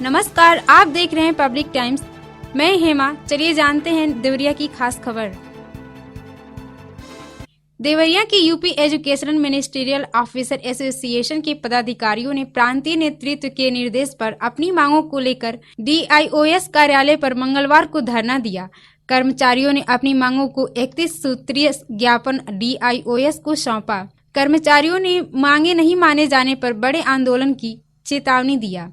नमस्कार, आप देख रहे हैं पब्लिक टाइम्स। मैं हेमा। चलिए जानते हैं देवरिया की खास खबर। देवरिया के UP education ministerial officer association के पदाधिकारियों ने प्रांतीय नेतृत्व के निर्देश पर अपनी मांगों को लेकर DIOS कार्यालय पर मंगलवार को धरना दिया। कर्मचारियों ने अपनी मांगों को 31 सूत्रीय ज्ञापन DIOS को सौंपा। कर्मचारियों ने मांगे नहीं माने जाने पर बड़े आंदोलन की चेतावनी दिया।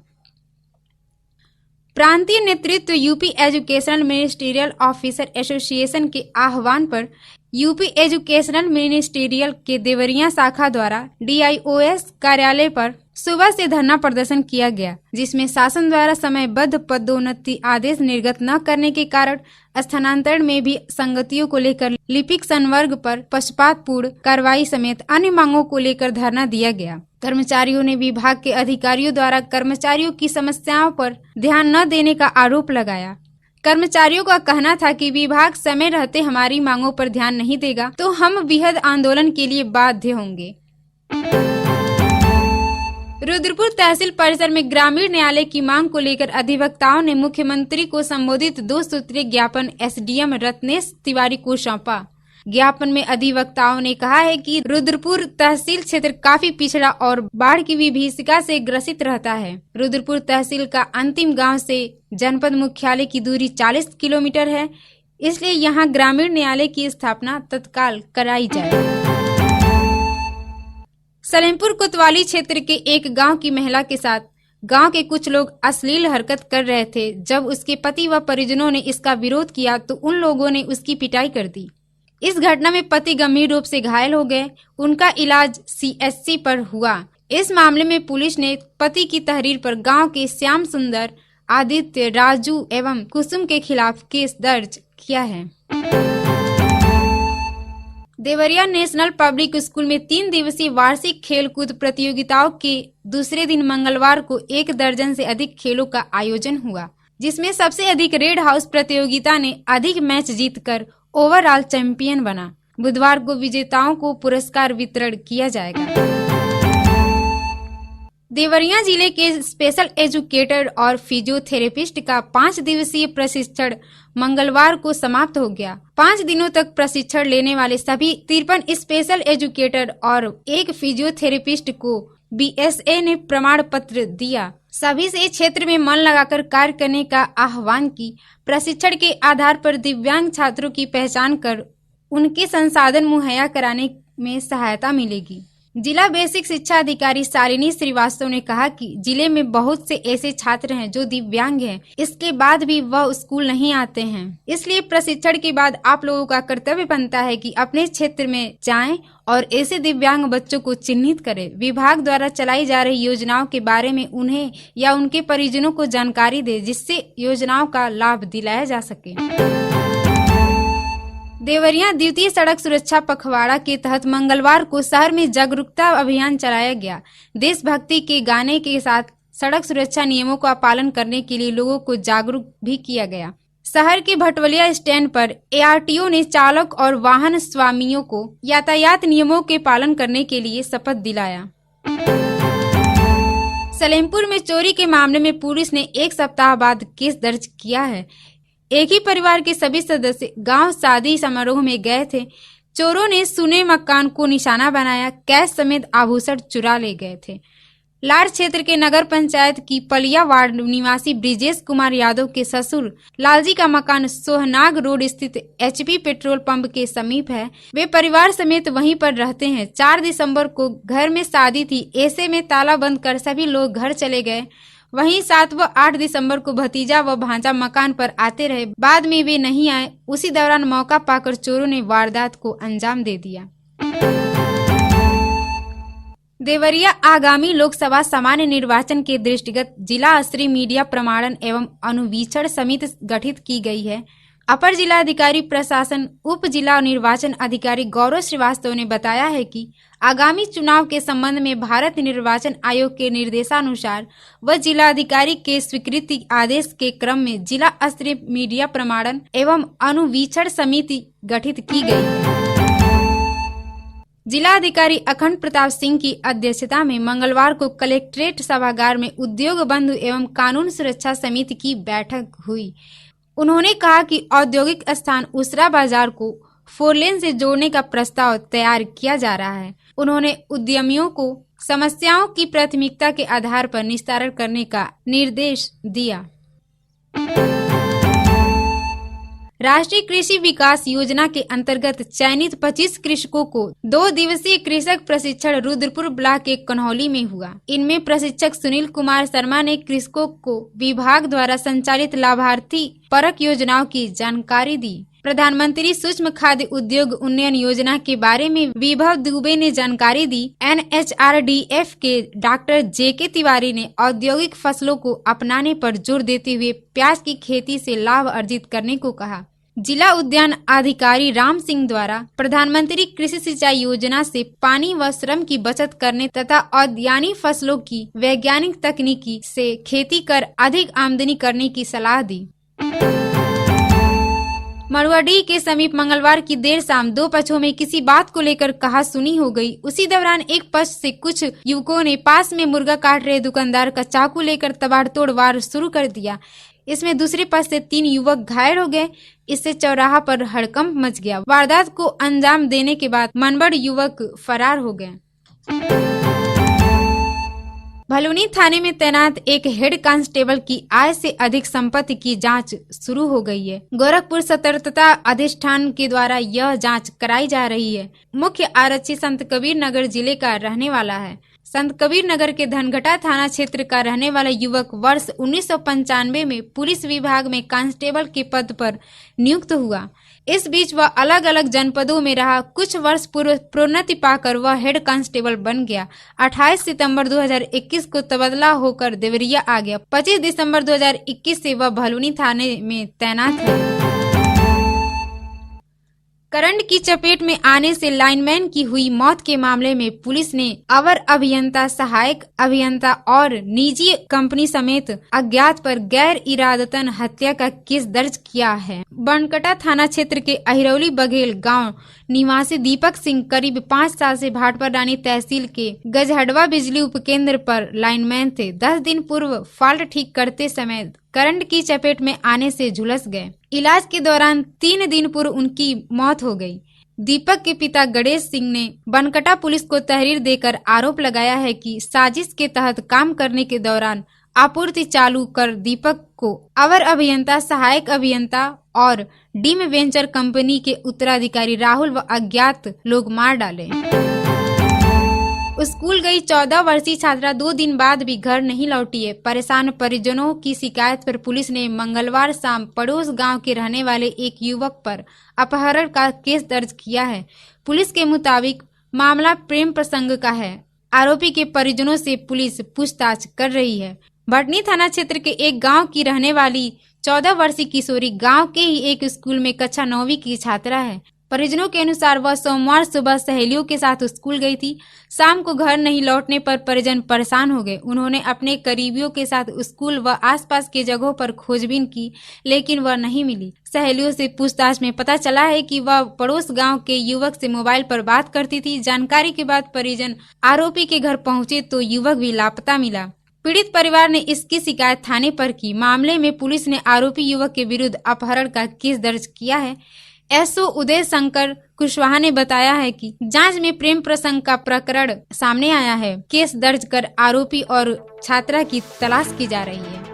प्रांतीय नेतृत्व UP educational ministerial officer association के आह्वान पर यूपी एजुकेशनल मिनिस्ट्रियल के देवरिया शाखा द्वारा DIOS कार्यालय पर सुबह से धरना प्रदर्शन किया गया, जिसमें शासन द्वारा समयबद्ध पदोन्नति आदेश निर्गत न करने के कारण स्थानांतरण में भी संगतियों को लेकर लिपिक संवर्ग पर पक्षपातपूर्ण कार्रवाई समेत अन्य मांगों को लेकर धरना दिया गया। कर्मचारियों ने विभाग के अधिकारियों द्वारा कर्मचारियों की समस्याओं पर ध्यान न देने का आरोप लगाया। कर्मचारियों का कहना था कि विभाग समय रहते हमारी मांगों पर ध्यान नहीं देगा तो हम वृहद आंदोलन के लिए बाध्य होंगे। रुद्रपुर तहसील परिसर में ग्रामीण न्यायालय की मांग को लेकर अधिवक्ताओं ने मुख्यमंत्री को संबोधित 2 सूत्रीय ज्ञापन SDM रत्नेश तिवारी को सौंपा। ज्ञापन में अधिवक्ताओं ने कहा है कि रुद्रपुर तहसील क्षेत्र काफी पिछड़ा और बाढ़ की विभीषिका से ग्रसित रहता है। रुद्रपुर तहसील का अंतिम गांव से जनपद मुख्यालय की दूरी 40 किलोमीटर है, इसलिए यहां ग्रामीण न्यायालय की स्थापना तत्काल कराई जाए। सलेमपुर कोतवाली क्षेत्र के एक गांव की महिला के साथ गांव के कुछ लोग अश्लील हरकत कर रहे थे। जब उसके पति व परिजनों ने इसका विरोध किया तो उन लोगों ने उसकी पिटाई कर दी। इस घटना में पति गंभीर रूप से घायल हो गए। उनका इलाज CHC पर हुआ। इस मामले में पुलिस ने पति की तहरीर पर गांव के श्याम सुंदर, आदित्य, राजू एवं कुसुम के खिलाफ केस दर्ज किया है। देवरिया नेशनल पब्लिक स्कूल में 3 दिवसीय वार्षिक खेलकूद प्रतियोगिताओं के दूसरे दिन मंगलवार को 1 दर्जन से अधिक खेलों का आयोजन हुआ, जिसमें सबसे अधिक रेड हाउस प्रतियोगिता ने अधिक मैच जीतकर ओवरऑल चैंपियन बना। बुधवार को विजेताओं को पुरस्कार वितरण किया जाएगा। देवरिया जिले के स्पेशल एजुकेटर और फिजियोथेरेपिस्ट का 5 दिवसीय प्रशिक्षण मंगलवार को समाप्त हो गया। 5 दिनों तक प्रशिक्षण लेने वाले सभी 53 स्पेशल एजुकेटर और 1 फिजियोथेरेपिस्ट को BSA ने प्रमाण पत्र दिया। सभी से क्षेत्र में मन लगाकर कार्य करने का आह्वान की। प्रशिक्षण के आधार पर दिव्यांग छात्रों की पहचान कर उनके संसाधन मुहैया कराने में सहायता मिलेगी। जिला बेसिक शिक्षा अधिकारी शालिनी श्रीवास्तव ने कहा कि जिले में बहुत से ऐसे छात्र हैं जो दिव्यांग हैं, इसके बाद भी वह स्कूल नहीं आते हैं। इसलिए प्रशिक्षण के बाद आप लोगों का कर्तव्य बनता है कि अपने क्षेत्र में जाएं और ऐसे दिव्यांग बच्चों को चिन्हित करें। विभाग द्वारा चलाई जा रही योजनाओं के बारे में उन्हें या उनके परिजनों को जानकारी दें, जिससे योजनाओं का लाभ दिलाया जा सके। देवरिया द्वितीय सड़क सुरक्षा पखवाड़ा के तहत मंगलवार को शहर में जागरूकता अभियान चलाया गया। देशभक्ति के गाने के साथ सड़क सुरक्षा नियमों का पालन करने के लिए लोगों को जागरूक भी किया गया। शहर के भटवलिया स्टैंड पर ARTO ने चालक और वाहन स्वामियों को यातायात नियमों के पालन करने के लिए शपथ दिलाया। सलेमपुर में चोरी के मामले में पुलिस ने 1 सप्ताह बाद केस दर्ज किया है। एक ही परिवार के सभी सदस्य गांव शादी समारोह में गए थे। चोरों ने सुने मकान को निशाना बनाया, कैश समेत आभूषण चुरा ले गए थे। लाड़ क्षेत्र के नगर पंचायत की पलिया वार्ड निवासी ब्रिजेश कुमार यादव के ससुर लालजी का मकान सोहनाग रोड स्थित HP पेट्रोल पंप के समीप है। वे परिवार समेत वहीं पर रहते हैं। 4 दिसंबर को घर में शादी थी, ऐसे में ताला बंद कर सभी लोग घर चले गए। वहीं 7 व 8 दिसंबर को भतीजा व भांजा मकान पर आते रहे, बाद में वे नहीं आए। उसी दौरान मौका पाकर चोरों ने वारदात को अंजाम दे दिया। देवरिया आगामी लोकसभा सामान्य निर्वाचन के दृष्टिगत जिला स्तरीय मीडिया प्रमाणन एवं अनुवीक्षण समिति गठित की गई है। अपर जिलाधिकारी प्रशासन उप जिला निर्वाचन अधिकारी गौरव श्रीवास्तव ने बताया है कि आगामी चुनाव के संबंध में भारत निर्वाचन आयोग के निर्देशानुसार व जिलाधिकारी के स्वीकृति आदेश के क्रम में जिला स्तरीय मीडिया प्रमाणन एवं अनुवीक्षण समिति गठित की गई है। जिला अधिकारी अखंड प्रताप सिंह की अध्यक्षता में मंगलवार को कलेक्ट्रेट सभागार में उद्योग बंधु एवं कानून सुरक्षा समिति की बैठक हुई। उन्होंने कहा कि औद्योगिक स्थान उसरा बाजार को 4 लेन से जोड़ने का प्रस्ताव तैयार किया जा रहा है। उन्होंने उद्यमियों को समस्याओं की प्राथमिकता के आधार पर निस्तारण करने का निर्देश दिया। राष्ट्रीय कृषि विकास योजना के अंतर्गत चयनित 25 कृषकों को 2 दिवसीय कृषक प्रशिक्षण रुद्रपुर ब्लॉक के कन्हौली में हुआ। इनमें प्रशिक्षक सुनील कुमार शर्मा ने कृषकों को विभाग द्वारा संचालित लाभार्थी परक योजनाओं की जानकारी दी। प्रधानमंत्री सूक्ष्म खाद्य उद्योग उन्नयन योजना के बारे में विभव दुबे ने जानकारी दी। NHRDF के डॉक्टर JK तिवारी ने औद्योगिक फसलों को अपनाने पर जोर देते हुए प्याज की खेती से लाभ अर्जित करने को कहा। जिला उद्यान अधिकारी राम सिंह द्वारा प्रधानमंत्री कृषि सिंचाई योजना से पानी व श्रम की बचत करने तथा औद्यानिक फसलों की वैज्ञानिक तकनीकी से खेती कर अधिक आमदनी करने की सलाह दी। मड़ुआडीह के समीप मंगलवार की देर शाम 2 पक्षों में किसी बात को लेकर कहासुनी हो गई। उसी दौरान एक पक्ष से कुछ युवकों ने पास में मुर्गा काट रहे दुकानदार का चाकू लेकर ताबड़तोड़ वार शुरू कर दिया। इसमें दूसरे पक्ष से 3 युवक घायल हो गए। इससे चौराहा पर हड़कंप मच गया। वारदात को अंजाम देने के बाद मनबड़ युवक फरार हो गए। भलुनी थाने में तैनात एक हेड कांस्टेबल की आय से अधिक संपत्ति की जांच शुरू हो गई है। गोरखपुर सतर्कता अधिष्ठान के द्वारा यह जांच कराई जा रही है। मुख्य आरक्षी संत कबीर नगर जिले का रहने वाला है। संत कबीर नगर के धनघटा थाना क्षेत्र का रहने वाला युवक वर्ष 1995 में पुलिस विभाग में कांस्टेबल के पद पर नियुक्त हुआ। इस बीच वह अलग अलग जनपदों में रहा। कुछ वर्ष पूर्व प्रोन्नति पाकर वह हेड कांस्टेबल बन गया। 28 सितंबर 2021 को तबादला होकर देवरिया आ गया। 25 दिसंबर 2021 से वह भलुनी थाने में तैनात है। करंट की चपेट में आने से लाइनमैन की हुई मौत के मामले में पुलिस ने अवर अभियंता, सहायक अभियंता और निजी कंपनी समेत अज्ञात पर गैर इरादतन हत्या का केस दर्ज किया है। बनकटा थाना क्षेत्र के अहिरौली बघेल गांव निवासी दीपक सिंह करीब 5 साल से भाटपरानी तहसील के गजहड़वा बिजली उपकेंद्र पर लाइनमैन थे। 10 दिन पूर्व फॉल्ट ठीक करते समय करंट की चपेट में आने से झुलस गए। इलाज के दौरान 3 दिन पूर्व उनकी मौत हो गई। दीपक के पिता गणेश सिंह ने बनकटा पुलिस को तहरीर देकर आरोप लगाया है कि साजिश के तहत काम करने के दौरान आपूर्ति चालू कर दीपक को अवर अभियंता, सहायक अभियंता और डीम वेंचर कंपनी के उत्तराधिकारी राहुल व अज्ञात लोग मार डाले। स्कूल गई 14 वर्षीय छात्रा 2 दिन बाद भी घर नहीं लौटी है। परेशान परिजनों की शिकायत पर पुलिस ने मंगलवार शाम पड़ोस गांव के रहने वाले एक युवक पर अपहरण का केस दर्ज किया है। पुलिस के मुताबिक मामला प्रेम प्रसंग का है। आरोपी के परिजनों से पुलिस पूछताछ कर रही है। भटनी थाना क्षेत्र के एक गांव की रहने वाली 14 वर्षीय किशोरी गांव के ही एक स्कूल में कक्षा 9वीं की छात्रा है। परिजनों के अनुसार वह सोमवार सुबह सहेलियों के साथ स्कूल गई थी। शाम को घर नहीं लौटने पर परिजन परेशान हो गए। उन्होंने अपने करीबियों के साथ स्कूल व आसपास के जगहों पर खोजबीन की, लेकिन वह नहीं मिली। सहेलियों से पूछताछ में पता चला है कि वह पड़ोस गांव के युवक से मोबाइल पर बात करती थी। जानकारी के बाद परिजन आरोपी के घर पहुंचे तो युवक भी लापता मिला। पीड़ित परिवार ने इसकी शिकायत थाने पर की। मामले में पुलिस ने आरोपी युवक के विरुद्ध अपहरण का केस दर्ज किया है। एसओ उदय शंकर कुशवाहा ने बताया है कि जांच में प्रेम प्रसंग का प्रकरण सामने आया है। केस दर्ज कर आरोपी और छात्रा की तलाश की जा रही है।